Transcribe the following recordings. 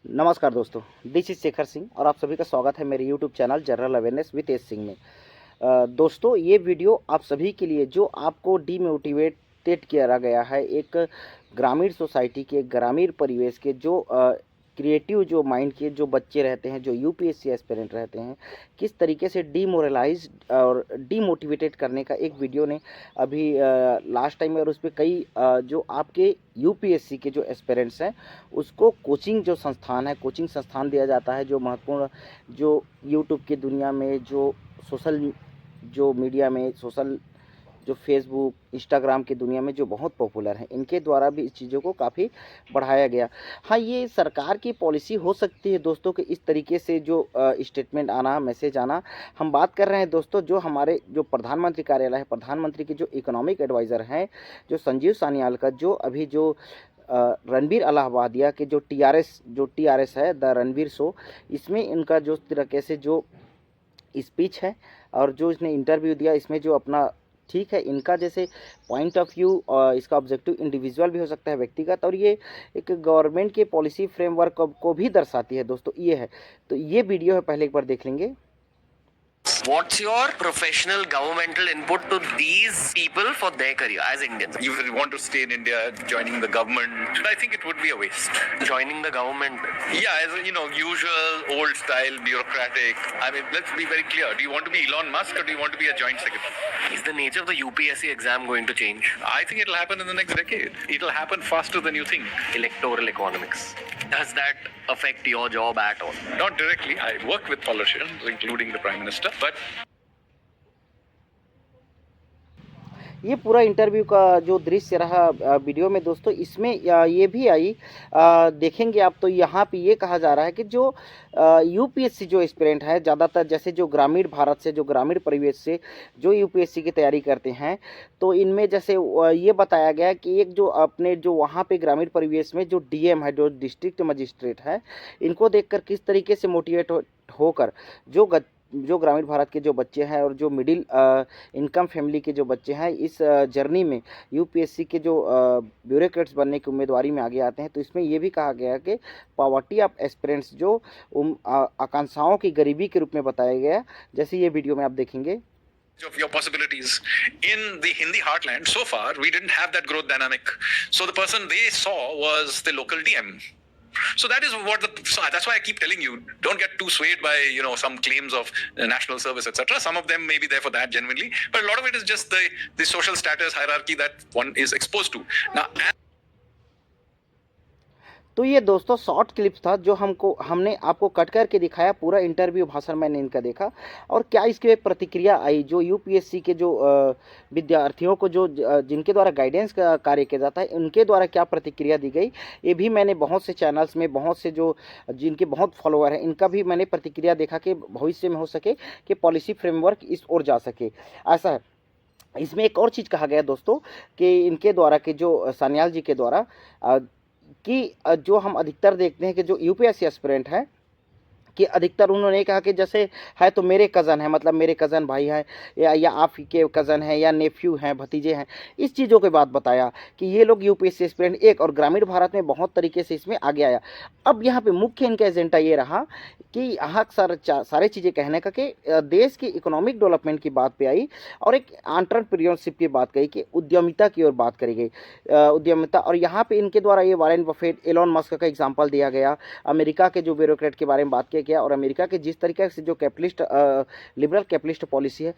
नमस्कार दोस्तों, this is Shekhar Singh और आप सभी का स्वागत है मेरे YouTube channel general awareness with S Singh में। दोस्तों, ये वीडियो आप सभी के लिए जो आपको डीमोटिवेटेड किया गया है, एक ग्रामीण सोसाइटी के, ग्रामीण परिवेश के जो क्रिएटिव जो माइंड के जो बच्चे रहते हैं, जो यूपीएससी एस्पिरेंट रहते हैं, किस तरीके से डीमोरलाइज और डीमोटिवेटेड करने का एक वीडियो ने अभी लास्ट टाइम और उस पर कई जो आपके यूपीएससी के जो एस्पिरेंट्स हैं उसको कोचिंग जो संस्थान है, कोचिंग संस्थान दिया जाता है, जो महत्वपूर्ण जो यूट्यूब की दुनिया में, जो सोशल जो मीडिया में, सोशल जो फेसबुक इंस्टाग्राम की दुनिया में जो बहुत पॉपुलर हैं, इनके द्वारा भी इस चीज़ों को काफ़ी बढ़ाया गया। हाँ, ये सरकार की पॉलिसी हो सकती है दोस्तों कि इस तरीके से जो स्टेटमेंट आना, मैसेज आना। हम बात कर रहे हैं दोस्तों, जो हमारे जो प्रधानमंत्री कार्यालय है, प्रधानमंत्री के जो इकोनॉमिक एडवाइज़र हैं, जो संजीव सान्याल का जो अभी जो रणबीर अलाहाबादिया के जो टीआरएस है, द रणबीर शो, इसमें इनका जो तरीके से जो स्पीच है और जो इसने इंटरव्यू दिया, इसमें जो अपना ठीक है, इनका जैसे पॉइंट ऑफ व्यू, इसका ऑब्जेक्टिव इंडिविजुअल भी हो सकता है, व्यक्तिगत, और ये एक गवर्नमेंट के पॉलिसी फ्रेमवर्क को भी दर्शाती है दोस्तों। ये है, तो ये वीडियो है, पहले एक बार देख लेंगे। What's your professional governmental input to these people for their career as Indians? You want to stay in India, joining the government, I think it would be a waste. Joining the government? Yeah, as usual, old style, bureaucratic. I mean, let's be very clear. Do you want to be Elon Musk or do you want to be a joint secretary? Is the nature of the UPSC exam going to change? I think it'll happen in the next decade. It'll happen faster than you think. Electoral economics. Does that affect your job at all? Not directly. I work with politicians, including the Prime Minister, but ये पूरा interview का जो दृश्य रहा video में दोस्तों, इसमें ये भी आई, देखेंगे आप तो यहाँ पे ये कहा जा रहा है कि जो यूपीएससी जो एस्पिरेंट है, ज़्यादातर जैसे जो ग्रामीण भारत से, जो ग्रामीण परिवेश से जो यूपीएससी की तैयारी करते हैं, तो इनमें जैसे ये बताया गया कि एक जो अपने जो वहाँ पे ग्रामीण परिवेश में जो डीएम है, जो डिस्ट्रिक्ट मजिस्ट्रेट है, इनको देखकर किस तरीके से मोटिवेट होकर जो ग्रामीण भारत के जो बच्चे हैं और जो मिडिल इनकम फैमिली के जो बच्चे हैं, इस जर्नी में यूपीएससी के जो ब्यूरोक्रेट्स बनने की उम्मीदवारी में आगे आते हैं। तो इसमें ये भी कहा गया कि पॉवर्टी ऑफ एस्पिरेंट्स जो आकांक्षाओं की गरीबी के रूप में बताया गया, जैसे ये वीडियो में आप देखेंगे। of your possibilities in the Hindi heartland, so far we didn't have that growth dynamic. So the person they saw was the local DM. So that is so that's why I keep telling you, don't get too swayed by some claims of national service, etc. Some of them may be there for that genuinely, but a lot of it is just the social status hierarchy that one is exposed to now. तो ये दोस्तों short clips था जो हमने आपको cut करके दिखाया। पूरा इंटरव्यू भाषण मैंने इनका देखा और क्या इसकी एक प्रतिक्रिया आई, जो यूपीएससी के जो विद्यार्थियों को जो जिनके द्वारा गाइडेंस का कार्य किया जाता है, उनके द्वारा क्या प्रतिक्रिया दी गई, ये भी मैंने बहुत से चैनल्स में, बहुत से जो जिनके बहुत फॉलोअर हैं, इनका भी मैंने प्रतिक्रिया देखा कि भविष्य में हो सके कि पॉलिसी फ्रेमवर्क इस ओर जा सके, ऐसा है। इसमें एक और चीज़ कहा गया दोस्तों कि इनके द्वारा कि जो सान्याल जी के द्वारा कि जो हम अधिकतर देखते हैं कि जो यूपीएससी एस्पिरेंट है, कि अधिकतर उन्होंने कहा कि जैसे है तो मेरे कज़न है, मतलब मेरे कज़न भाई हैं, या आप के कज़न हैं, या नेफ्यू हैं, भतीजे हैं, इस चीज़ों के बाद बताया कि ये लोग यूपीएससी एस्पिरेंट एक, और ग्रामीण भारत में बहुत तरीके से इसमें आगे आया। अब यहाँ पे मुख्य इनका एजेंडा ये रहा कि यहाँ सारे चीज़ें कहने का कि देश की इकोनॉमिक डेवलपमेंट की बात पे आई और एक एंटरप्रेन्योरशिप की बात कही, कि उद्यमिता की ओर बात करी गई, उद्यमिता। और यहाँ पे इनके द्वारा ये वॉरेन बफेट, एलोन मस्क का एग्जाम्पल दिया गया, अमेरिका के जो ब्यूरोक्रेट के बारे में बात किया और अमेरिका के जिस तरीके से जो कैपिटलिस्ट लिबरल कैपिटलिस्ट पॉलिसी है,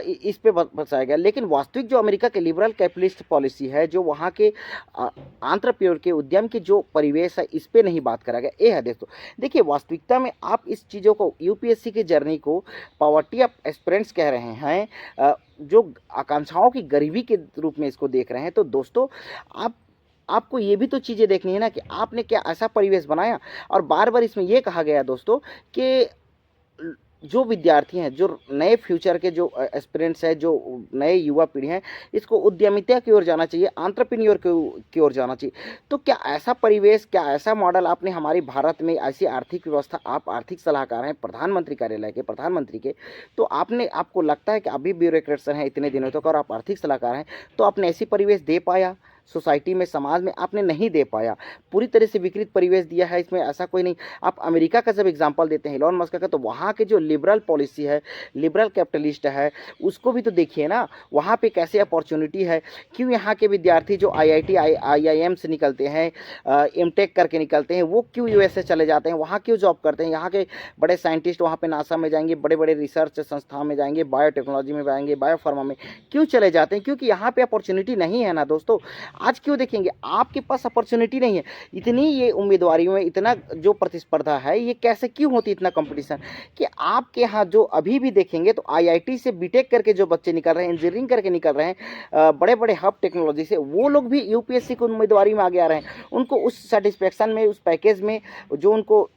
इस पे बताया गया। लेकिन वास्तविक जो अमेरिका के लिबरल कैपिटलिस्ट पॉलिसी है, जो वहाँ के एंटरप्रेन्योर के उद्यम की जो परिवेश है, इस पे नहीं बात करा गया। ये है दोस्तों, देखिए वास्तविकता में आप इस चीज़ों को, यूपीएससी की जर्नी को पॉवर्टी ऑफ एस्पिरेंट्स कह रहे हैं, जो आकांक्षाओं की गरीबी के रूप में इसको देख रहे हैं। तो दोस्तों आपको ये भी तो चीज़ें देखनी है ना कि आपने क्या ऐसा परिवेश बनाया। और बार बार इसमें ये कहा गया दोस्तों कि जो विद्यार्थी हैं, जो नए फ्यूचर के जो एस्पिरेंट्स हैं, जो नए युवा पीढ़ी हैं, इसको उद्यमिता की ओर जाना चाहिए, एंटरप्रेन्योर की ओर जाना चाहिए। तो क्या ऐसा परिवेश, क्या ऐसा मॉडल आपने हमारे भारत में, ऐसी आर्थिक व्यवस्था, आप आर्थिक सलाहकार हैं प्रधानमंत्री कार्यालय के, प्रधानमंत्री के, तो आपको लगता है कि अभी ब्यूरोक्रेट्स हैं इतने दिनों तक और आप आर्थिक सलाहकार हैं, तो आपने ऐसी परिवेश दे पाया? सोसाइटी में, समाज में आपने नहीं दे पाया, पूरी तरह से विकृत परिवेश दिया है, इसमें ऐसा कोई नहीं। आप अमेरिका का जब एग्जांपल देते हैं इलॉन मस्क का, तो वहाँ के जो लिबरल पॉलिसी है, लिबरल कैपिटलिस्ट है, उसको भी तो देखिए ना, वहाँ पे कैसे अपॉर्चुनिटी है। क्यों यहाँ के विद्यार्थी जो IIT IIM से निकलते हैं, एमटेक करके निकलते हैं, वो क्यों USA चले जाते हैं, वहाँ क्यों जॉब करते हैं। यहाँ के बड़े साइंटिस्ट वहाँ पे नासा में जाएंगे, बड़े बड़े रिसर्च संस्थान में जाएंगे, बायोटेक्नोलॉजी में जाएंगे, बायोफार्मा में क्यों चले जाते हैं? क्योंकि यहाँ पे अपॉर्चुनिटी नहीं है ना दोस्तों। आज क्यों देखेंगे, आपके पास अपॉर्चुनिटी नहीं है। इतनी ये उम्मीदवारियों में इतना जो प्रतिस्पर्धा है, ये कैसे क्यों होती इतना कंपटीशन, कि आपके यहाँ जो अभी भी देखेंगे तो IIT से BTech करके जो बच्चे निकल रहे हैं, इंजीनियरिंग करके निकल रहे हैं, बड़े बड़े हब टेक्नोलॉजी से, वो लोग भी UPSC की उम्मीदवारी में आगे आ रहे हैं। उनको उस सेटिस्फेक्शन में, उस पैकेज में जो उनको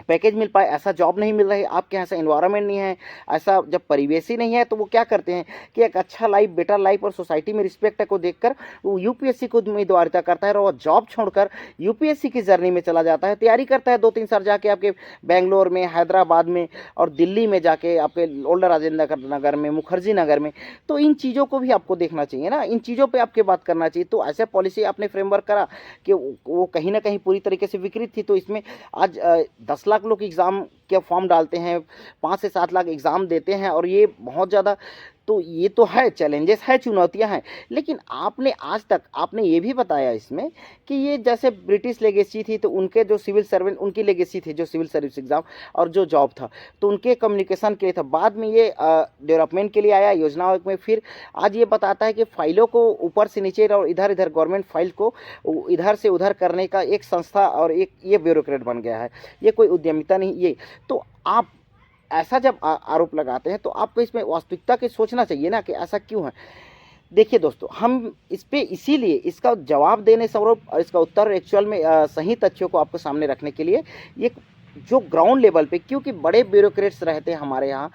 पैकेज मिल पाए, ऐसा जॉब नहीं मिल रहा है। आपके यहाँ ऐसा इन्वायरमेंट नहीं है, ऐसा जब परिवेश ही नहीं है, तो वो क्या करते हैं कि एक अच्छा लाइफ, बेटर लाइफ और सोसाइटी में रिस्पेक्ट को देखकर वो UPSC को उम्मीदवारिता करता है, और वो जॉब छोड़कर UPSC की जर्नी में चला जाता है, तैयारी करता है 2-3 साल जाके आपके बेंगलोर में, हैदराबाद में और दिल्ली में जाके, आपके ओल्ड राजेंद्र नगर में, मुखर्जी नगर में। तो इन चीज़ों को भी आपको देखना चाहिए ना, इन चीज़ों पर आपके बात करना चाहिए। तो ऐसे पॉलिसी आपने फ्रेमवर्क करा कि वो कहीं ना कहीं पूरी तरीके से विकृत थी। तो इसमें आज 10 लाख लोग एग्ज़ाम के फॉर्म डालते हैं, 5 से 7 लाख एग्ज़ाम देते हैं, और ये बहुत ज़्यादा, तो ये तो है, चैलेंजेस है, चुनौतियां हैं। लेकिन आपने आज तक आपने ये भी बताया इसमें कि ये जैसे ब्रिटिश लेगेसी थी, तो उनके जो सिविल सर्वेंट, उनकी लेगेसी थी जो सिविल सर्विस एग्ज़ाम और जो जॉब था, तो उनके कम्युनिकेशन के लिए था। बाद में ये डेवलपमेंट के लिए आया योजनाओं में। फिर आज ये बताता है कि फाइलों को ऊपर से नीचे और इधर इधर गवर्नमेंट फाइल को इधर से उधर करने का एक संस्था और एक ये ब्यूरोक्रेट बन गया है। ये कोई उद्यमिता नहीं। ये तो आप ऐसा जब आरोप लगाते हैं, तो आपको इसमें वास्तविकता के सोचना चाहिए ना कि ऐसा क्यों है। देखिए दोस्तों, हम इस पे इसीलिए इसका जवाब देने स्वरूप और इसका उत्तर एक्चुअल में सही तथ्यों को आपको सामने रखने के लिए, ये जो ग्राउंड लेवल पे, क्योंकि बड़े ब्यूरोक्रेट्स रहते हैं हमारे यहाँ,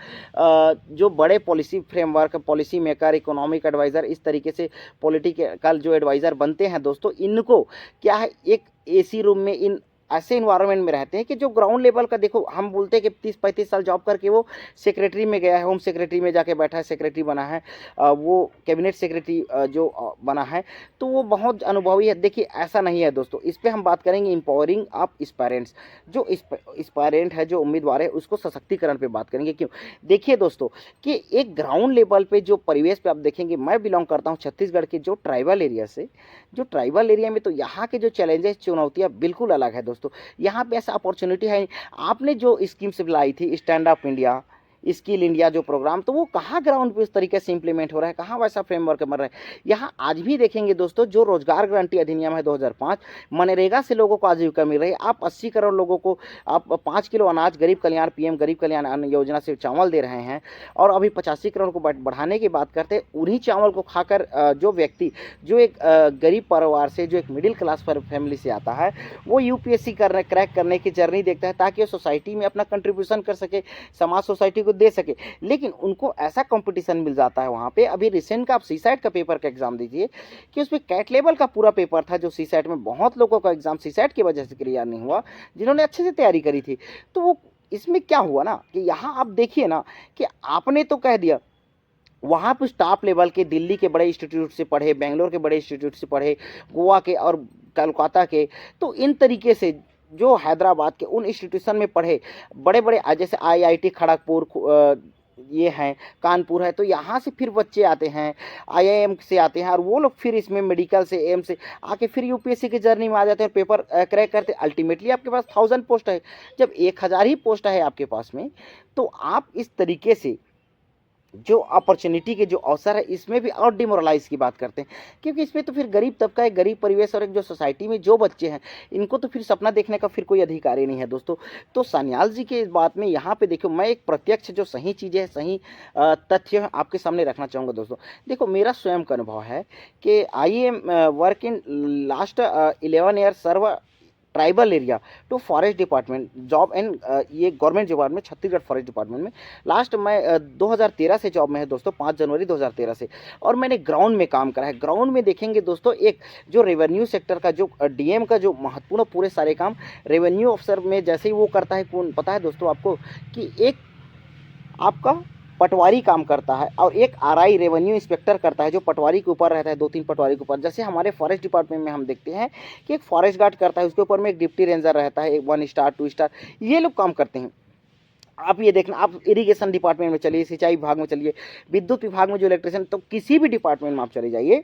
जो बड़े policy framework, policy maker, economic adviser, इस तरीके से पॉलिटिकल जो एडवाइज़र बनते हैं दोस्तों, इनको क्या है, एक AC रूम में, इन ऐसे इन्वायरमेंट में रहते हैं कि जो ग्राउंड लेवल का, देखो हम बोलते हैं कि 30-35 साल जॉब करके वो सेक्रेटरी में गया है, होम सेक्रेटरी में जाके बैठा है, सेक्रेटरी बना है, वो कैबिनेट सेक्रेटरी जो बना है, तो वो बहुत अनुभवी है। देखिए ऐसा नहीं है दोस्तों। इस पर हम बात करेंगे एम्पावरिंग ऑफ एस्पायरेंट्स, जो एस्पायरेंट है, जो उम्मीदवार है, उसको सशक्तिकरण पर बात करेंगे। क्यों? देखिए दोस्तों कि एक ग्राउंड लेवल पर जो परिवेश पर आप देखेंगे, मैं बिलोंग करता हूँ छत्तीसगढ़ के जो ट्राइबल एरिया से, जो ट्राइबल एरिया में, तो यहाँ के जो चैलेंजेस, चुनौतियाँ बिल्कुल अलग है दोस्तों। यहाँ पे ऐसा अपॉर्चुनिटी है। आपने जो स्कीम्स लाई थी, stand up India, skill India जो प्रोग्राम, तो वो कहाँ ग्राउंड पे उस तरीके से इंप्लीमेंट हो रहा है, कहाँ वैसा फ्रेमवर्क बन रहा है। यहाँ आज भी देखेंगे दोस्तों, जो रोजगार गारंटी अधिनियम है 2005, मनरेगा से लोगों को आजीविका मिल रही है। आप 80 करोड़ लोगों को आप 5 किलो अनाज गरीब कल्याण, PM गरीब कल्याण अन्न योजना से चावल दे रहे हैं, और अभी 85 करोड़ को बढ़ाने की बात करते हैं। उन्हीं चावल को खाकर जो व्यक्ति, जो एक गरीब परिवार से, जो एक मिडिल क्लास फैमिली से आता है, वो UPSC क्रैक करने की जर्नी देखता है, ताकि वो सोसाइटी में अपना कंट्रीब्यूशन कर सके, समाज सोसाइटी को दे सके। लेकिन उनको ऐसा कंपटीशन मिल जाता है वहाँ पे। अभी रिसेंट का आप सीसैट का पेपर का एग्जाम दीजिए, कि उसमें कैट लेवल का पूरा पेपर था, जो सीसैट में बहुत लोगों का एग्जाम सीसैट की वजह से क्लियर नहीं हुआ, जिन्होंने अच्छे से तैयारी करी थी। तो वो इसमें क्या हुआ ना, कि यहाँ आप देखिए ना, कि आपने तो कह दिया, वहाँ पर टॉप लेवल के दिल्ली के बड़े इंस्टीट्यूट से पढ़े, बेंगलोर के बड़े इंस्टीट्यूट से पढ़े, गोवा के और कोलकाता के, तो इन तरीके से जो हैदराबाद के उन इंस्टीट्यूशन में पढ़े, बड़े बड़े जैसे IIT खड़गपुर ये हैं, कानपुर है, तो यहाँ से फिर बच्चे आते हैं, IIM से आते हैं, और वो लोग फिर इसमें मेडिकल से, एम से आके फिर UPSC की जर्नी में आ जाते हैं, पेपर क्रैक करते। अल्टीमेटली आपके पास 1000 पोस्ट है। जब 1000 ही पोस्ट है आपके पास में, तो आप इस तरीके से जो अपॉर्चुनिटी के जो अवसर है, इसमें भी और डिमोरलाइज की बात करते हैं, क्योंकि इसमें तो फिर गरीब तबका, एक गरीब परिवेश और एक जो सोसाइटी में जो बच्चे हैं, इनको तो फिर सपना देखने का फिर कोई अधिकार ही नहीं है दोस्तों। तो सान्याल जी के इस बात में यहाँ पे देखो, मैं एक प्रत्यक्ष जो सही चीज़ें हैं, सही तथ्य आपके सामने रखना चाहूँगा दोस्तों। देखो मेरा स्वयं का अनुभव है कि I am work in last 11 year serve tribal area to forest department job and ये government department, Chhattisgarh forest department में। लास्ट मैं 2013 से जॉब में है दोस्तों, 5 जनवरी 2013 से, और मैंने ग्राउंड में काम करा है। ग्राउंड में देखेंगे दोस्तों, एक जो रेवेन्यू सेक्टर का जो DM का जो महत्वपूर्ण पूरे सारे काम रेवेन्यू अफसर में जैसे ही वो करता है, कौन पता है दोस्तों आपको, कि एक आपका पटवारी काम करता है और एक आरआई रेवेन्यू इंस्पेक्टर करता है जो पटवारी के ऊपर रहता है, 2-3 पटवारी के ऊपर। जैसे हमारे फॉरेस्ट डिपार्टमेंट में हम देखते हैं कि एक फॉरेस्ट गार्ड करता है, उसके ऊपर में एक डिप्टी रेंजर रहता है, 1 स्टार 2 स्टार, ये लोग काम करते हैं। आप ये देखना, आप इरिगेशन डिपार्टमेंट में चलिए, सिंचाई विभाग में चलिए, विद्युत विभाग में जो इलेक्ट्रिशियन, तो किसी भी डिपार्टमेंट में आप चले जाइए,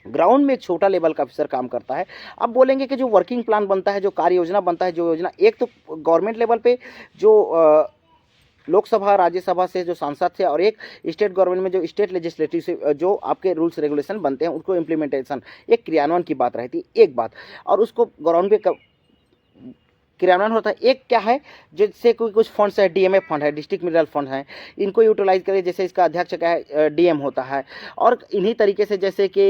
ग्राउंड में एक छोटा लेवल का अफसर काम करता है। अब बोलेंगे कि जो वर्किंग प्लान बनता है, जो कार्य योजना बनता है, जो योजना एक तो गवर्नमेंट लेवल पे जो लोकसभा राज्यसभा से जो सांसद थे, और एक स्टेट गवर्नमेंट में जो स्टेट लेजिस्लेटिव से जो आपके रूल्स रेगुलेशन बनते हैं, उसको इम्प्लीमेंटेशन, एक क्रियान्वयन की बात रहती है, एक बात, और उसको ग्राउंड पे क्रियान्वयन होता है। एक क्या है, जैसे कोई कुछ फंड्स है, डीएमएफ फंड है, डिस्ट्रिक्ट मिनरल फंड है, इनको यूटिलाइज करें, जैसे इसका अध्यक्ष क्या है, डीएम होता है। और इन्हीं तरीके से जैसे कि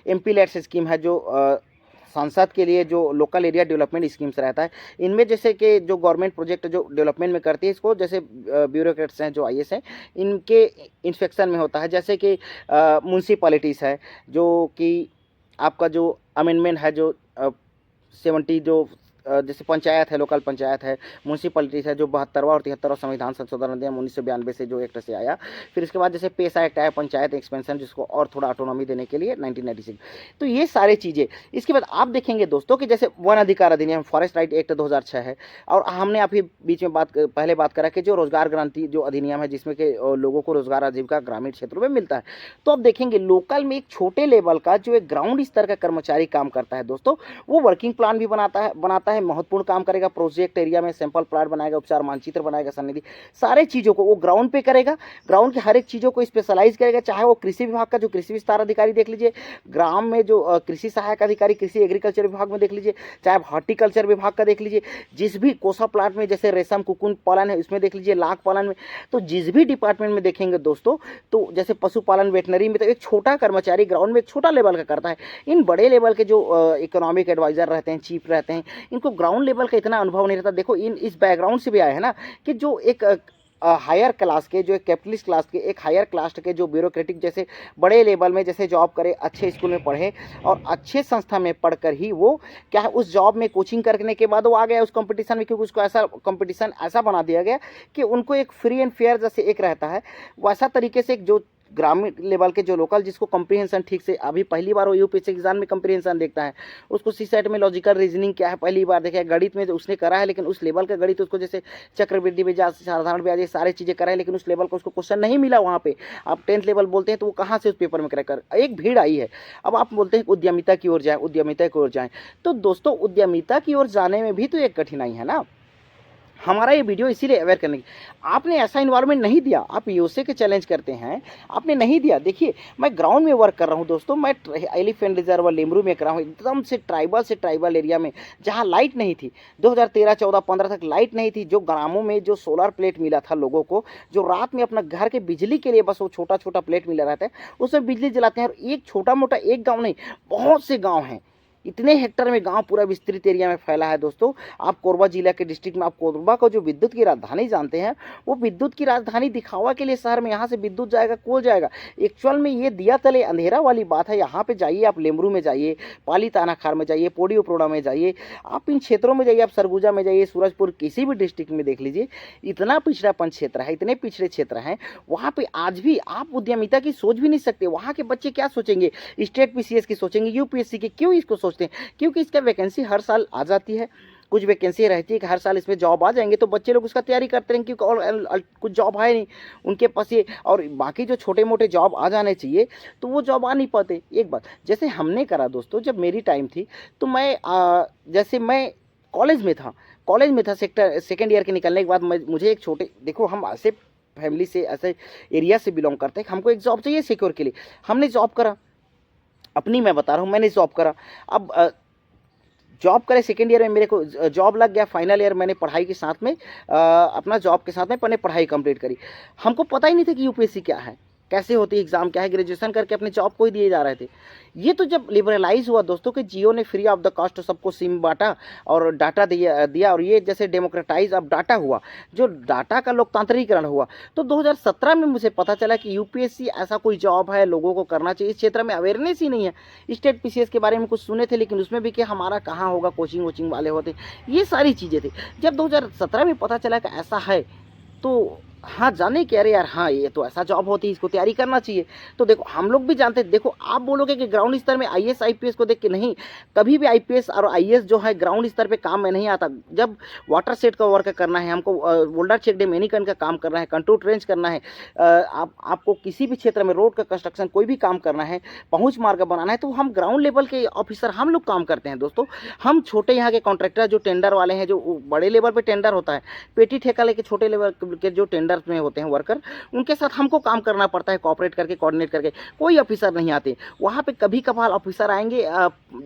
एमपी लेट्स स्कीम है, जो सांसद के लिए जो लोकल एरिया डेवलपमेंट स्कीम्स रहता है, इनमें जैसे कि जो गवर्नमेंट प्रोजेक्ट जो डेवलपमेंट में करती है, इसको जैसे ब्यूरोक्रेट्स हैं जो आईएएस हैं, इनके इंस्पेक्शन में होता है। जैसे कि म्यूनसिपैलिटीज़ है, जो कि आपका जो अमेंडमेंट है, जो 70 जो जैसे पंचायत है, लोकल पंचायत है, म्यूनसिपैलिटीज़ है, जो 72वां और 73वां संविधान संशोधन अधिनियम 1992 से जो एक्ट से आया। फिर इसके बाद जैसे पेशा एक्ट आया, पंचायत एक्सपेंशन, जिसको और थोड़ा ऑटोनॉमी देने के लिए 1996। तो ये सारी चीज़ें, इसके बाद आप देखेंगे दोस्तों कि जैसे वन अधिकार अधिनियम, फॉरेस्ट राइट एक्ट 2006 है, और हमने अभी बीच में पहले बात करा कि जो रोजगार गारंटी जो अधिनियम है, जिसमें कि लोगों को रोजगार आजीविका ग्रामीण क्षेत्रों में मिलता है। तो अब देखेंगे लोकल में एक छोटे लेवल का जो एक ग्राउंड स्तर का कर्मचारी काम करता है दोस्तों, वो वर्किंग प्लान भी बनाता है, महत्वपूर्ण काम करेगा, प्रोजेक्ट एरिया में सैंपल प्लाट बनाएगा, उपचार मानचित्र बनाएगा, सन्निधि, सारे चीज़ों को वो ग्राउंड पे करेगा, ग्राउंड की हर एक चीज़ों को स्पेशलाइज करेगा। चाहे वो कृषि विभाग का जो कृषि विस्तार अधिकारी देख लीजिए, ग्राम में जो कृषि सहायक अधिकारी, कृषि एग्रीकल्चर विभाग में देख लीजिए, चाहे हॉर्टिकल्चर विभाग का देख लीजिए, जिस भी कोसा प्लांट में जैसे रेशम कुकुन पालन है उसमें देख लीजिए, लाख पालन में, तो जिस भी डिपार्टमेंट में देखेंगे दोस्तों, तो जैसे पशुपालन, वेटनरी में, तो एक छोटा कर्मचारी ग्राउंड में एक छोटा लेवल का करता है। इन बड़े लेवल के जो इकोनॉमिक एडवाइजर रहते हैं, चीफ रहते हैं, इनको ग्राउंड लेवल का इतना अनुभव नहीं रहता। देखो इस बैकग्राउंड से भी आया है ना, कि जो एक हायर क्लास के, जो एक कैपिटलिस्ट क्लास के, एक हायर क्लास के जो ब्यूरोक्रेटिक जैसे बड़े लेवल में जैसे जॉब करे, अच्छे स्कूल में पढ़े और अच्छे संस्था में पढ़कर ही वो क्या है, उस जॉब में कोचिंग करने के बाद वो आ गया उस कंपटीशन में, क्योंकि उसको ऐसा कंपटीशन ऐसा बना दिया गया कि उनको एक फ्री एंड फेयर जैसे एक रहता है, वैसा तरीके से एक जो ग्रामीण लेवल के जो लोकल, जिसको कंप्रीहेंशन ठीक से, अभी पहली बार वो यूपीएससी एग्जाम में कंप्रीहेंशन देखता है, उसको सीसेट में लॉजिकल रीजनिंग क्या है पहली बार देखा है, गणित में उसने करा है, लेकिन उस लेवल का गणित उसको जैसे चक्रवृद्धि ब्याज, साधारण ब्याज, ये सारी चीज़ें करा है, लेकिन उस लेवल का उसको क्वेश्चन नहीं मिला वहाँ पे। आप 10th लेवल बोलते हैं तो वो कहाँ से उस पेपर में क्रैक कर, एक भीड़ आई है। अब आप बोलते हैं उद्यमिता की ओर जाएँ, उद्यमिता की ओर जाएँ, तो दोस्तों उद्यमिता की ओर जाने में भी तो एक कठिनाई है ना। हमारा ये वीडियो इसीलिए अवेयर करने की, आपने ऐसा इन्वायरमेंट नहीं दिया, आप यूएसए के चैलेंज करते हैं, आपने नहीं दिया। देखिए मैं ग्राउंड में वर्क कर रहा हूँ दोस्तों, मैं एलिफेंट रिजर्व लेमरू में कर रहा हूँ, एकदम से ट्राइबल एरिया में, जहाँ लाइट नहीं थी, 2013, 14, 15 तक लाइट नहीं थी। जो ग्रामों में जो सोलर प्लेट मिला था लोगों को, जो रात में अपना घर के बिजली के लिए बस वो छोटा छोटा प्लेट मिला रहता है, उसमें बिजली जलाते हैं। और एक छोटा मोटा एक गाँव नहीं, बहुत से गाँव हैं, इतने हेक्टर में गांव पूरा विस्तृत एरिया में फैला है दोस्तों। आप कोरबा जिला के डिस्ट्रिक्ट में, आप कोरबा को जो विद्युत की राजधानी जानते हैं, वो विद्युत की राजधानी दिखावा के लिए शहर में यहाँ से विद्युत जाएगा, कोल जाएगा। एक्चुअल में ये दिया तले अंधेरा वाली बात है। यहाँ पे जाइए, आप लेमरू में जाइए, पाली तानाखार में जाइए, पोड़ी उपरोड़ा में जाइए, आप इन क्षेत्रों में जाइए, आप सरगुजा में जाइए, सूरजपुर किसी भी डिस्ट्रिक्ट में देख लीजिए, इतना पिछड़ापन क्षेत्र है, इतने पिछड़े क्षेत्र हैं, वहाँ पे आज भी आप उद्यमिता की सोच भी नहीं सकते। वहाँ के बच्चे क्या सोचेंगे, स्टेट पीसीएस की सोचेंगे, यूपीएससी की, क्यों इसको सोचते हैं? क्योंकि इसका वैकेंसी हर साल आ जाती है, कुछ वैकेंसी रहती है कि हर साल इसमें जॉब आ जाएंगे, तो बच्चे लोग उसका तैयारी करते हैं, क्योंकि और कुछ जॉब है नहीं उनके पास ये, और बाकी जो छोटे मोटे जॉब आ जाने चाहिए तो वो जॉब आ नहीं पाते। एक बात जैसे हमने करा दोस्तों, जब मेरी टाइम थी तो मैं जैसे मैं कॉलेज में था, सेकेंड ईयर के निकलने के बाद मुझे एक छोटे, देखो हम ऐसे फैमिली से, ऐसे एरिया से बिलोंग करते हैं, हमको एक जॉब चाहिए सिक्योर के लिए। हमने जॉब करा, अपनी मैं बता रहा हूँ, मैंने जॉब करा। अब जॉब करे, सेकेंड ईयर में मेरे को जॉब लग गया, फाइनल ईयर मैंने पढ़ाई के साथ में अपना जॉब के साथ में मैंने पढ़ाई कंप्लीट करी। हमको पता ही नहीं था कि यूपीएससी क्या है, कैसे होती है, एग्जाम क्या है, ग्रेजुएशन करके अपने जॉब को ही दिए जा रहे थे। ये तो जब लिबरलाइज हुआ दोस्तों कि जियो ने फ्री ऑफ द कॉस्ट सबको सिम बांटा और डाटा दिया, और ये जैसे डेमोक्रेटाइज अब डाटा हुआ, जो डाटा का लोकतांत्रिकरण हुआ, तो 2017 में मुझे पता चला कि यूपीएससी ऐसा कोई जॉब है, लोगों को करना चाहिए। इस क्षेत्र में अवेयरनेस ही नहीं है। स्टेट पीसीएस के बारे में कुछ सुने थे, लेकिन उसमें भी कि हमारा कहाँ होगा, कोचिंग वोचिंग वाले होते, ये सारी चीज़ें थी। जब 2017 में पता चला कि ऐसा है, तो हाँ, जाने कि अरे यार हाँ, ये तो ऐसा जॉब होती है, इसको तैयारी करना चाहिए। तो देखो हम लोग भी जानते हैं, देखो आप बोलोगे कि ग्राउंड स्तर में आईएएस, आईपीएस को देख के नहीं, कभी भी आईपीएस और आईएएस जो है ग्राउंड स्तर पे काम में नहीं आता। जब वाटर सेट का वर्क करना है, हमको बोल्डर चेक डैम मैनीकन का काम करना है, कंट्रोल ट्रेंच करना है, आपको किसी भी क्षेत्र में रोड का कंस्ट्रक्शन कोई भी काम करना है, पहुँच मार्ग बनाना है, तो हम ग्राउंड लेवल के ऑफिसर हम लोग काम करते हैं दोस्तों। हम छोटे यहाँ के कॉन्ट्रैक्टर जो टेंडर वाले हैं, जो बड़े लेवल पे टेंडर होता है, पेटी ठेका लेके छोटे लेवल के जो टेंडर में होते हैं वर्कर, उनके साथ हमको काम करना पड़ता है, कोऑपरेट करके, कोऑर्डिनेट करके। कोई ऑफिसर नहीं आते वहाँ पे। कभी कभार ऑफिसर आएंगे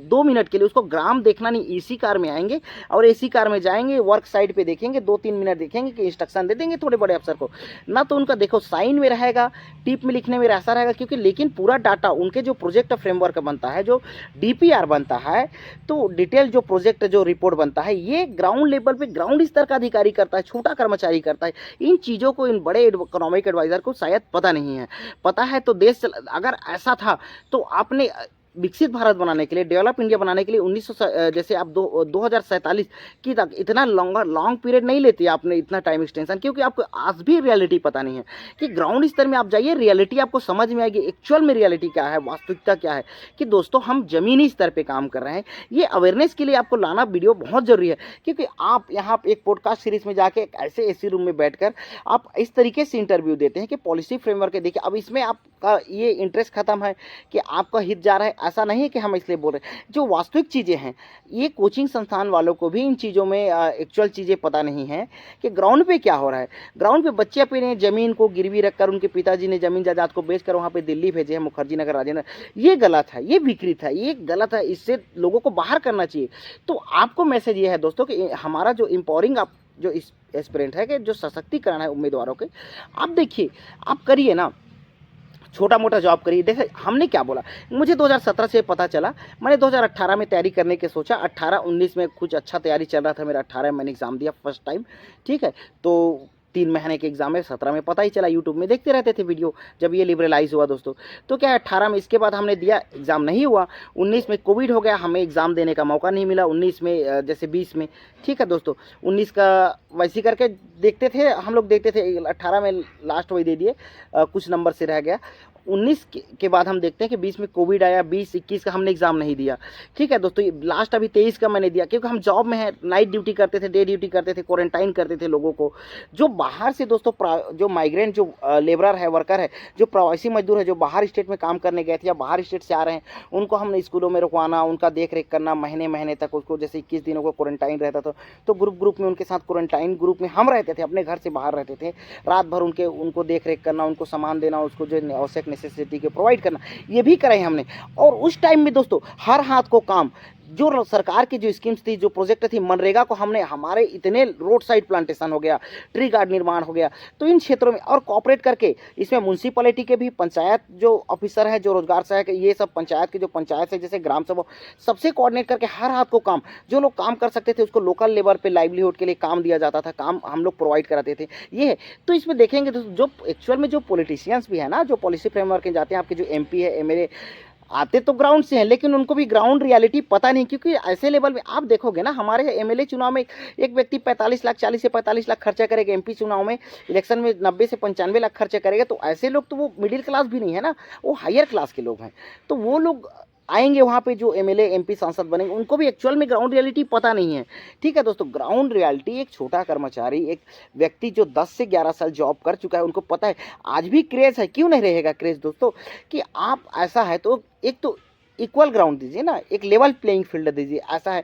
2 मिनट के लिए, उसको ग्राम देखना नहीं, एसी कार में आएंगे और एसी कार में जाएंगे, वर्क साइड पे देखेंगे, 2-3 मिनट देखेंगे कि इंस्ट्रक्शन दे देंगे थोड़े बड़े अफसर को। ना तो उनका देखो साइन में रहेगा, टिप में लिखने में ऐसा रहेगा, क्योंकि लेकिन पूरा डाटा उनके जो प्रोजेक्ट फ्रेमवर्क बनता है, जो डीपीआर बनता है, तो डिटेल जो प्रोजेक्ट जो रिपोर्ट बनता है, ये ग्राउंड लेवल पे ग्राउंड स्तर का अधिकारी करता है, छोटा कर्मचारी करता है। इन चीज़ों को इन बड़े इकोनॉमिक एडवाइज़र को शायद पता नहीं है। पता है तो देश अगर ऐसा था तो आपने विकसित भारत बनाने के लिए, डेवलप इंडिया बनाने के लिए 1900 जैसे आप 2047 की तक इतना लॉन्ग पीरियड नहीं लेते आपने, इतना टाइम एक्सटेंशन, क्योंकि आपको आज भी रियलिटी पता नहीं है कि ग्राउंड स्तर में आप जाइए, रियलिटी आपको समझ में आएगी, एक्चुअल में रियलिटी क्या है, वास्तविकता क्या है, कि दोस्तों हम ज़मीनी स्तर पर काम कर रहे हैं। ये अवेयरनेस के लिए आपको लाना वीडियो बहुत ज़रूरी है, क्योंकि आप यहाँ एक पॉडकास्ट सीरीज़ में जाके ऐसे एसी रूम में बैठकर आप इस तरीके से इंटरव्यू देते हैं कि पॉलिसी फ्रेमवर्क देखिए। अब इसमें आपका ये इंटरेस्ट खत्म है कि आपका हित जा रहा है, ऐसा नहीं है कि हम इसलिए बोल रहे हैं। जो वास्तविक चीज़ें हैं, ये कोचिंग संस्थान वालों को भी इन चीज़ों में एक्चुअल चीज़ें पता नहीं है कि ग्राउंड पे क्या हो रहा है। ग्राउंड पे बच्चे अपने ज़मीन को गिरवी रखकर, उनके पिताजी ने ज़मीन जायदाद को बेचकर वहाँ पे दिल्ली भेजे हैं, मुखर्जी नगर, राजेंद्र। ये गलत है, ये विकृत है, ये गलत है, इससे लोगों को बाहर करना चाहिए। तो आपको मैसेज ये है दोस्तों कि हमारा जो एम्पावरिंग आप जो एस्पिरेंट है, कि जो सशक्तिकरण है उम्मीदवारों के, आप देखिए, आप करिए ना, छोटा मोटा जॉब करिए। देखिए हमने क्या बोला, मुझे 2017 से पता चला, मैंने 2018 में तैयारी करने की सोचा, 18-19 में कुछ अच्छा तैयारी चल रहा था मेरा, 18 में मैंने एग्ज़ाम दिया फर्स्ट टाइम, ठीक है। तो 3 महीने के एग्ज़ाम में 17 में पता ही चला, यूट्यूब में देखते रहते थे वीडियो, जब ये लिबरलाइज़ हुआ दोस्तों। तो क्या है, 18 में इसके बाद हमने दिया, एग्ज़ाम नहीं हुआ। 19 में कोविड हो गया, हमें एग्ज़ाम देने का मौका नहीं मिला। 19 में जैसे 20 में, ठीक है दोस्तों, 19 का वैसे करके देखते थे हम लोग, देखते थे। 18 में लास्ट वही दे दिए, कुछ नंबर से रह गया। 19 के बाद हम देखते हैं कि 20 में कोविड आया, 20-21 का हमने एग्ज़ाम नहीं दिया, ठीक है दोस्तों। लास्ट अभी 23 का मैंने दिया, क्योंकि हम जॉब में हैं, नाइट ड्यूटी करते थे, डे ड्यूटी करते थे, क्वारंटाइन करते थे लोगों को। जो बाहर से दोस्तों जो माइग्रेंट, जो लेबरर है, वर्कर है, जो प्रवासी मजदूर है, जो बाहर स्टेट में काम करने गए थे या बाहर स्टेट से आ रहे हैं, उनको हमने स्कूलों में रुकवाना, उनका देख रेख करना, महीने महीने तक उसको, जैसे 21 दिनों को क्वारंटाइन रहता था, तो ग्रुप में उनके साथ क्वारंटाइन ग्रुप में हम रहते थे, अपने घर से बाहर रहते थे, रात भर उनको देख रेख करना, उनको सामान देना, उसको जो आवश्यक नेसेसिटी के प्रोवाइड करना, ये भी कराए हमने। और उस टाइम में दोस्तों हर हाथ को काम, जो सरकार की जो स्कीम्स थी, जो प्रोजेक्ट थी, मनरेगा को हमने, हमारे इतने रोड साइड प्लांटेशन हो गया, ट्री गार्ड निर्माण हो गया, तो इन क्षेत्रों में और कोऑपरेट करके, इसमें म्यूनसिपैलिटी के भी, पंचायत जो ऑफिसर है, जो रोजगार सहायक, ये सब पंचायत के जो पंचायत से, जैसे ग्राम सभा, सबसे कोऑर्डिनेट करके हर हाथ को काम, जो लोग काम कर सकते थे उसको लोकल लेवल पे लाइवलीहुड के लिए काम दिया जाता था, काम हम लोग प्रोवाइड कराते थे। ये है। तो इसमें देखेंगे दोस्तों, जो एक्चुअल में जो पॉलिटिशियंस भी है ना, जो पॉलिसी फ्रेमवर्क में जाते हैं, आपके जो एमपी है, एमएलए आते तो ग्राउंड से हैं, लेकिन उनको भी ग्राउंड रियलिटी पता नहीं, क्योंकि ऐसे लेवल में आप देखोगे ना, हमारे एमएलए चुनाव में एक व्यक्ति 45 लाख, 40 से 45 लाख खर्चा करेगा, एमपी चुनाव में, इलेक्शन में 90 से 95 लाख खर्चा करेगा। तो ऐसे लोग, तो वो मिडिल क्लास भी नहीं है ना, वो हायर क्लास के लोग हैं। तो वो लोग आएंगे वहाँ पे, जो एमएलए एमपी सांसद बनेंगे, उनको भी एक्चुअल में ग्राउंड रियलिटी पता नहीं है, ठीक है दोस्तों। ग्राउंड रियलिटी एक छोटा कर्मचारी, एक व्यक्ति जो 10 से 11 साल जॉब कर चुका है, उनको पता है। आज भी क्रेज़ है, क्यों नहीं रहेगा क्रेज़ दोस्तों, कि आप ऐसा है तो एक तो इक्वल ग्राउंड दीजिए ना, एक लेवल प्लेइंग फील्ड दीजिए। ऐसा है,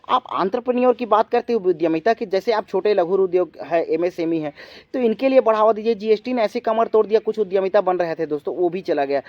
आप एंटरप्रेन्योर की बात करते हो, उद्यमिता की, जैसे आप छोटे लघु उद्योग है, एमएसएमई है, तो इनके लिए बढ़ावा दीजिए। जीएसटी ने ऐसे कमर तोड़ दिया, कुछ उद्यमिता बन रहे थे दोस्तों, वो भी चला गया।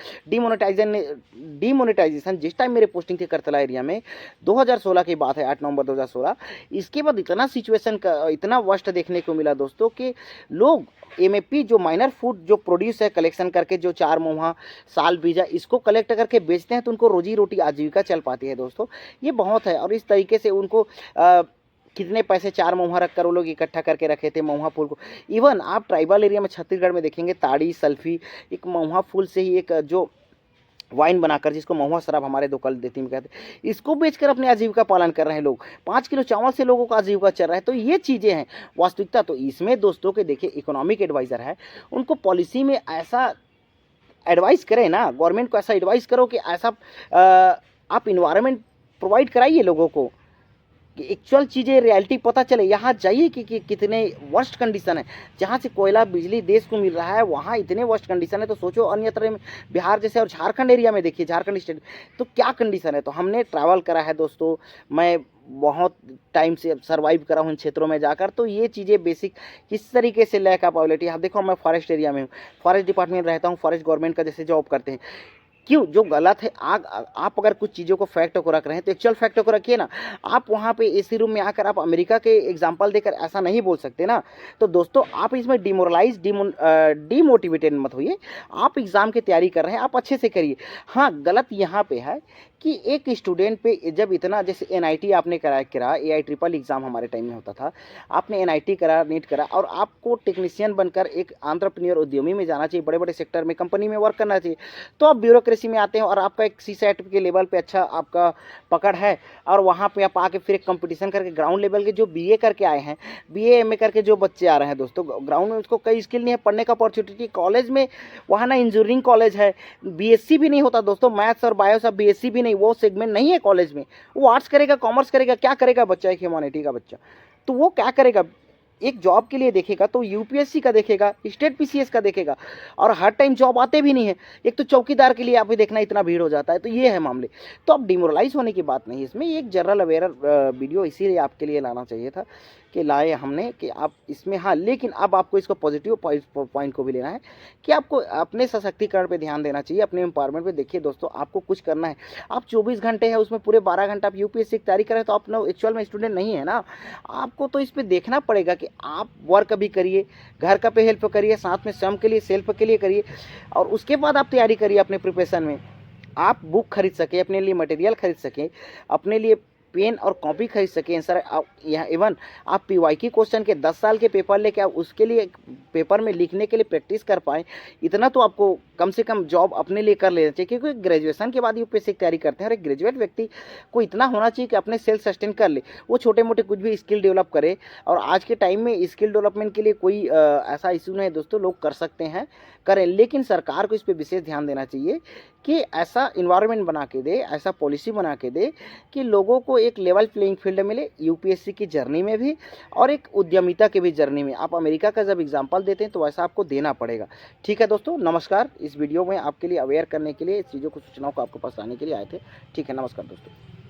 डिमोनेटाइजेशन जिस टाइम मेरे पोस्टिंग थी करतला एरिया में, 2016 की बात है, 8 नवंबर 2016, इसके बाद इतना सिचुएशन का इतना वर्स्ट देखने को मिला दोस्तों, कि लोग एमएपी जो माइनर फूड जो प्रोड्यूस है, कलेक्शन करके, जो 4 मुहा, साल बीजा, इसको कलेक्ट करके बेचते हैं, तो उनको रोजी रोटी आजीविका चल पाती है दोस्तों। ये बहुत है। और इस तरीके से उनको कितने पैसे 4 महुआ रख कर वो लोग इकट्ठा करके रखे थे महुआ फूल को। इवन आप ट्राइबल एरिया में छत्तीसगढ़ में देखेंगे, ताड़ी, सल्फी, एक महुआ फूल से ही एक जो वाइन बनाकर, जिसको महुआ शराब हमारे दो कल देती में कहते हैं, इसको बेचकर अपने आजीविका पालन कर रहे हैं लोग। 5 किलो चावल से लोगों का आजीविका चल रहा है। तो ये चीज़ें हैं वास्तविकता। तो इसमें दोस्तों के देखिए इकोनॉमिक एडवाइज़र है, उनको पॉलिसी में ऐसा एडवाइस करें ना, गवर्नमेंट को ऐसा एडवाइस करो कि ऐसा आप इन्वायरमेंट प्रोवाइड कराइए लोगों को कि एक्चुअल चीज़ें रियलिटी पता चले। यहाँ जाइए कि कितने वर्स्ट कंडीशन है। जहाँ से कोयला बिजली देश को मिल रहा है वहाँ इतने वर्स्ट कंडीशन है, तो सोचो अन्यत्र में बिहार जैसे और झारखंड एरिया में देखिए, झारखंड स्टेट तो क्या कंडीशन है। तो हमने ट्रैवल करा है दोस्तों, मैं बहुत टाइम से सर्वाइव करा हूँ इन क्षेत्रों में जाकर। तो ये चीज़ें बेसिक किस तरीके से लैक कैपेबिलिटी। आप देखो मैं फॉरेस्ट एरिया में हूँ, फॉरेस्ट डिपार्टमेंट रहता हूँ, फॉरेस्ट गवर्नमेंट का जैसे जॉब करते हैं। क्यों जो गलत है आप अगर कुछ चीज़ों को फैक्ट को रख रहे हैं तो एक्चुअल फैक्ट को रखिए ना। आप वहाँ पे एसी रूम में आकर आप अमेरिका के एग्जांपल देकर ऐसा नहीं बोल सकते ना। तो दोस्तों आप इसमें डीमोटिवेटेड मत होइए। आप एग्ज़ाम की तैयारी कर रहे हैं, आप अच्छे से करिए। हाँ, गलत यहाँ पे है कि एक स्टूडेंट पे जब इतना, जैसे एनआईटी आपने करा एआई ट्रिपल एग्ज़ाम हमारे टाइम में होता था, आपने एनआईटी करा, नीट करा, और आपको टेक्नीशियन बनकर एक एंटरप्रेन्योर उद्यमी में जाना चाहिए, बड़े बड़े सेक्टर में कंपनी में वर्क करना चाहिए। तो आप ब्यूरोक्रेसी में आते हैं और आपका एक सीसैट के लेवल पे अच्छा आपका पकड़ है, और वहाँ पे आप आके फिर एक कंपटीशन करके ग्राउंड लेवल के जो बीए करके आए हैं, बीए एमए करके जो बच्चे आ रहे हैं दोस्तों ग्राउंड में, उसको कई स्किल नहीं है, पढ़ने का अपॉर्चुनिटी कॉलेज में वहाँ ना इंजीनियरिंग कॉलेज है, बीएससी भी नहीं होता दोस्तों, मैथ्स और बायो सब बीएससी भी नहीं, वो सेगमेंट नहीं है कॉलेज में। वो आर्ट्स करेगा, कॉमर्स करेगा, क्या करेगा बच्चा, एक ह्यूमैनिटी का बच्चा, तो वो क्या करेगा। एक जॉब के लिए देखेगा तो यूपीएससी का देखेगा, स्टेट पीसीएस का देखेगा, और हर टाइम जॉब आते भी नहीं है। एक तो चौकीदार के लिए आप भी देखना इतना भीड़ हो जाता है। तो ये है मामले। तो अब डिमोरलाइज होने की बात नहीं है इसमें, एक जनरल अवेयर वीडियो इसीलिए आपके लिए लाना चाहिए था कि लाए हमने कि आप इसमें, हाँ, लेकिन अब आपको इसको पॉजिटिव पॉइंट को भी लेना है कि आपको अपने सशक्तिकरण पे ध्यान देना चाहिए, अपने एम्पावरमेंट पे। देखिए दोस्तों, आपको कुछ करना है, आप 24 घंटे है उसमें पूरे 12 घंटे आप यूपीएससी की तैयारी करें तो आप एक्चुअल में स्टूडेंट नहीं है ना। आपको तो इस पर देखना पड़ेगा कि आप वर्क भी करिए, घर का पे हेल्प करिए, साथ में स्वयं के लिए सेल्फ के लिए करिए, और उसके बाद आप तैयारी करिए अपने प्रिपरेशन में। आप बुक खरीद सकें, अपने लिए मटेरियल खरीद सकें, अपने लिए पेन और कॉपी खरीद सकें सर। आप यहाँ इवन आप पीवाईक्यू क्वेश्चन के 10 साल के पेपर लेके आप उसके लिए पेपर में लिखने के लिए प्रैक्टिस कर पाएँ, इतना तो आपको कम से कम जॉब अपने लिए कर लेना चाहिए। क्योंकि ग्रेजुएशन के बाद यूपीएससी की तैयारी करते हैं, और एक ग्रेजुएट व्यक्ति को इतना होना चाहिए कि अपने सेल्फ सस्टेन कर ले, वो छोटे मोटे कुछ भी स्किल डेवलप करे। और आज के टाइम में स्किल डेवलपमेंट के लिए कोई ऐसा इशू नहीं है दोस्तों, लोग कर सकते हैं, करें। लेकिन सरकार को इस पर विशेष ध्यान देना चाहिए कि ऐसा इन्वायरमेंट बना के दे, ऐसा पॉलिसी बना के दे कि लोगों को एक लेवल प्लेइंग फील्ड मिले यूपीएससी की जर्नी में भी, और एक उद्यमिता की भी जर्नी में। आप अमेरिका का जब एग्जांपल देते हैं तो वैसा आपको देना पड़ेगा। ठीक है दोस्तों, नमस्कार। इस वीडियो में आपके लिए अवेयर करने के लिए, इस चीज़ों को, सूचनाओं को आपके पास लाने के लिए आए थे। ठीक है, नमस्कार दोस्तों।